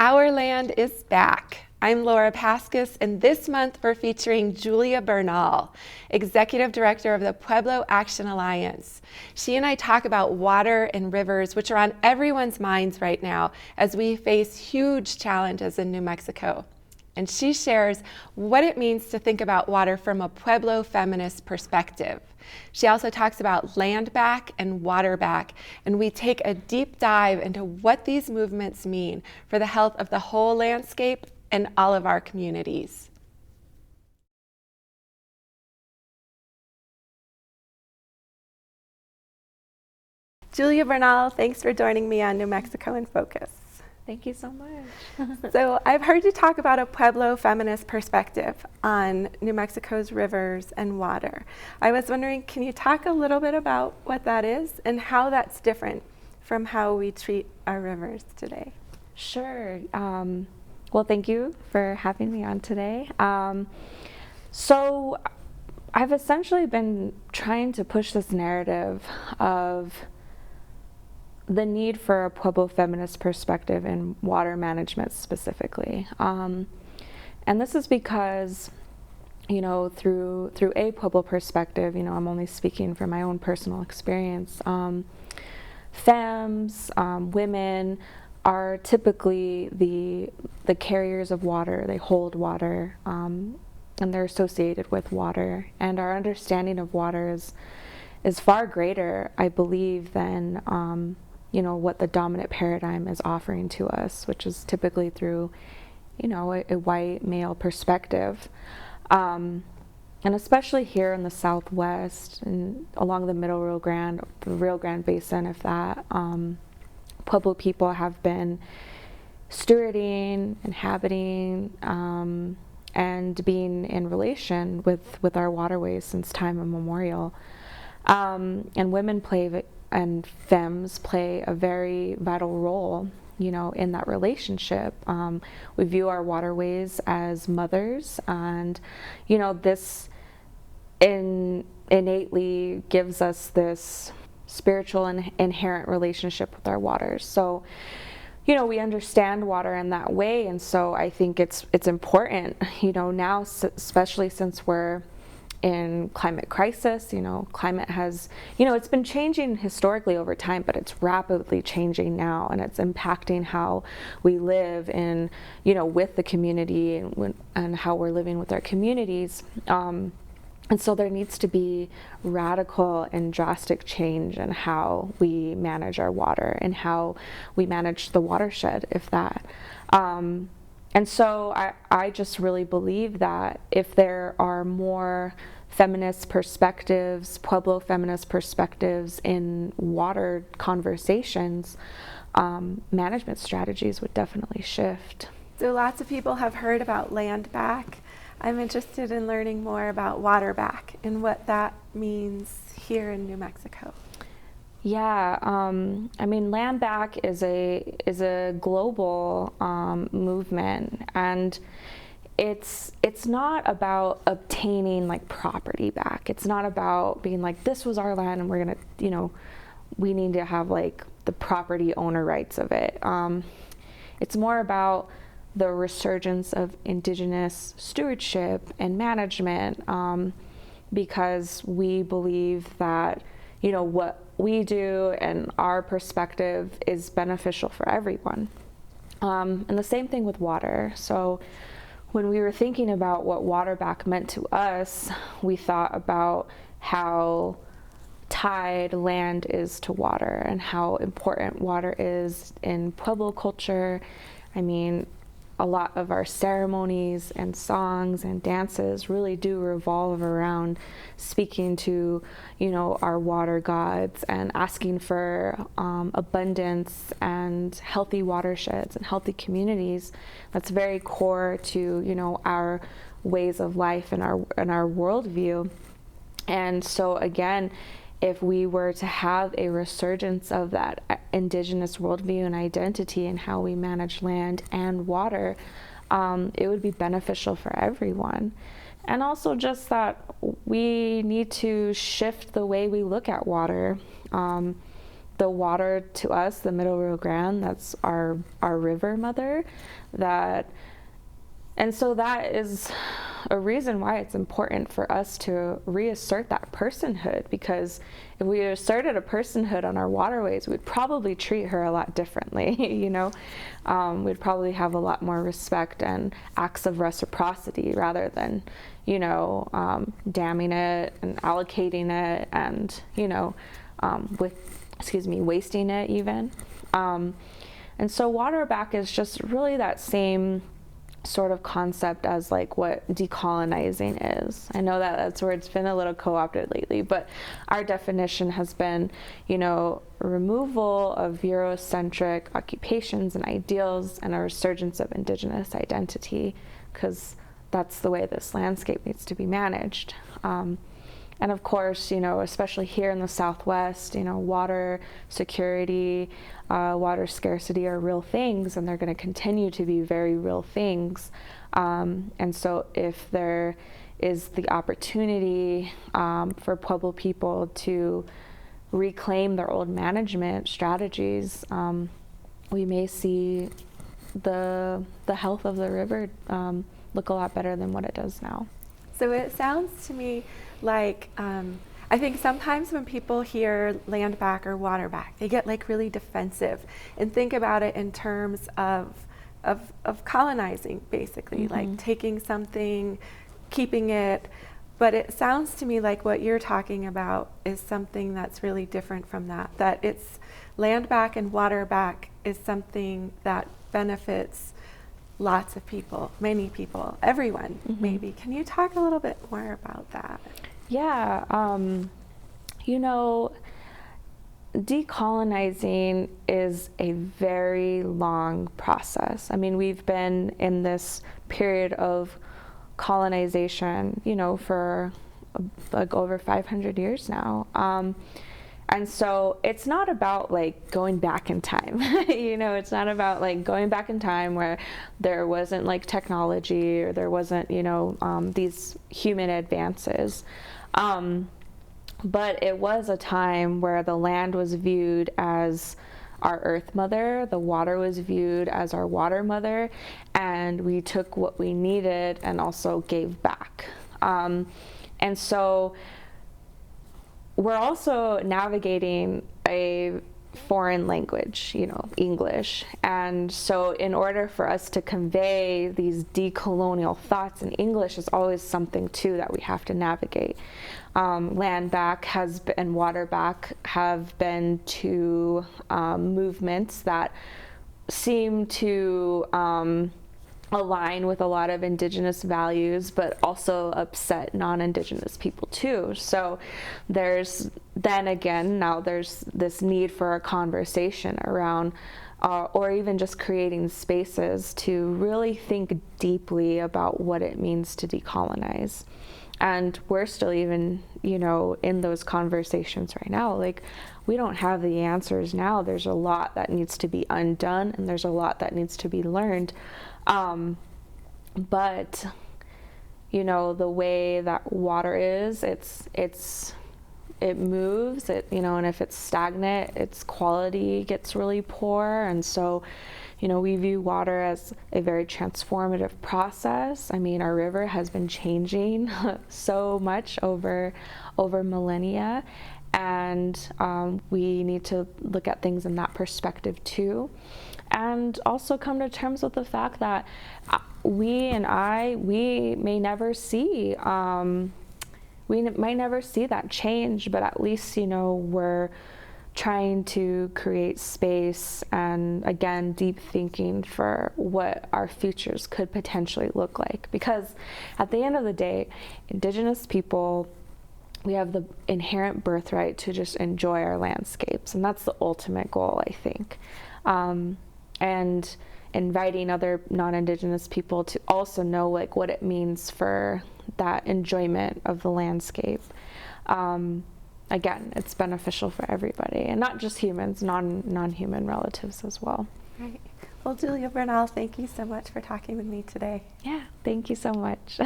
Our Land is back. I'm Laura Paskus, and this month we're featuring Julia Bernal, Executive Director of the Pueblo Action Alliance. She and I talk about water and rivers, which are on everyone's minds right now as we face huge challenges in New Mexico. And she shares what it means to think about water from a Pueblo feminist perspective. She also talks about land back and water back, and we take a deep dive into what these movements mean for the health of the whole landscape and all of our communities. Julia Bernal, thanks for joining me on New Mexico in Focus. Thank you so much. So I've heard you talk about a Pueblo feminist perspective on New Mexico's rivers and water. I was wondering, can you talk a little bit about what that is and how that's different from how we treat our rivers today? Sure. Well, thank you for having me on today. So I've essentially been trying to push this narrative of the need for a Pueblo feminist perspective in water management specifically. And this is because, through a Pueblo perspective, I'm only speaking from my own personal experience. Femmes, women are typically the carriers of water. They hold water, and they're associated with water. And our understanding of water is far greater, I believe, than what the dominant paradigm is offering to us, which is typically through, a white male perspective. And especially here in the Southwest and along the Middle Rio Grande, the Rio Grande Basin, if that, Pueblo people have been stewarding, inhabiting, and being in relation with our waterways since time immemorial. And women and femmes play a very vital role, in that relationship. We view our waterways as mothers, and, this innately gives us this spiritual and inherent relationship with our waters. So, we understand water in that way, and so I think it's important, now, especially since we're in climate crisis. Climate has, it's been changing historically over time, but it's rapidly changing now, and it's impacting how we live in, with the community and how we're living with our communities. And so there needs to be radical and drastic change in how we manage our water and how we manage the watershed, if that. And so I just really believe that if there are more feminist perspectives, Pueblo feminist perspectives in water conversations, management strategies would definitely shift. So lots of people have heard about land back. I'm interested in learning more about water back and what that means here in New Mexico. Yeah, land back is a global movement, and it's not about obtaining property back. It's not about being this was our land and we're gonna, we need to have the property owner rights of it. It's more about the resurgence of indigenous stewardship and management, because we believe that, what we do and our perspective is beneficial for everyone. And the same thing with water. So when we were thinking about what water back meant to us, we thought about how tied land is to water and how important water is in Pueblo culture. A lot of our ceremonies and songs and dances really do revolve around speaking to, our water gods and asking for abundance and healthy watersheds and healthy communities. That's very core to, our ways of life and our worldview. And so again, if we were to have a resurgence of that indigenous worldview and identity and how we manage land and water, it would be beneficial for everyone. And also just that we need to shift the way we look at water. the water to us, the Middle Rio Grande, that's our river mother. And so that is a reason why it's important for us to reassert that personhood, because if we asserted a personhood on our waterways, we'd probably treat her a lot differently, you know? We'd probably have a lot more respect and acts of reciprocity rather than, you know, damming it and allocating it and, you know, wasting it even. And so water back is just really that same sort of concept as like what decolonizing is. I know that that's where it's been a little co-opted lately, but our definition has been, you know, removal of Eurocentric occupations and ideals and a resurgence of Indigenous identity, because that's the way this landscape needs to be managed. And of course, you know, especially here in the Southwest, you know, water security, water scarcity are real things, and they're going to continue to be very real things. And so if there is the opportunity for Pueblo people to reclaim their old management strategies, we may see the health of the river look a lot better than what it does now. So it sounds to me like, I think sometimes when people hear land back or water back, they get like really defensive and think about it in terms of colonizing, basically, like taking something, keeping it. But it sounds to me like what you're talking about is something that's really different from that, that it's land back and water back is something that benefits lots of people, many people, everyone, maybe. Can you talk a little bit more about that? Yeah, you know, decolonizing is a very long process. I mean, we've been in this period of colonization, you know, for like over 500 years now. And so it's not about like going back in time, you know, it's not about like going back in time where there wasn't like technology or there wasn't, you know, these human advances. But it was a time where the land was viewed as our earth mother, the water was viewed as our water mother, and we took what we needed and also gave back. And so we're also navigating a foreign language, you know, English. And so in order for us to convey these decolonial thoughts in English is always something too that we have to navigate. Land back and water back have been two movements that seem to align with a lot of Indigenous values, but also upset non-Indigenous people too. So there's this need for a conversation around or even just creating spaces to really think deeply about what it means to decolonize. And we're still even, you know, in those conversations right now. Like, we don't have the answers now. There's a lot that needs to be undone, and there's a lot that needs to be learned. But, you know, the way that water is, it moves, you know, and if it's stagnant, its quality gets really poor. And so, you know, we view water as a very transformative process. I mean, our river has been changing so much over millennia, and we need to look at things in that perspective too. And also come to terms with the fact that we may never see that change, but at least, you know, we're trying to create space and, again, deep thinking for what our futures could potentially look like. Because at the end of the day, Indigenous people, we have the inherent birthright to just enjoy our landscapes, and that's the ultimate goal, I think. And inviting other non-Indigenous people to also know like what it means for that enjoyment of the landscape. Again, it's beneficial for everybody, and not just humans, non-human relatives as well. Right. Well, Julia Bernal, thank you so much for talking with me today. Yeah, thank you so much.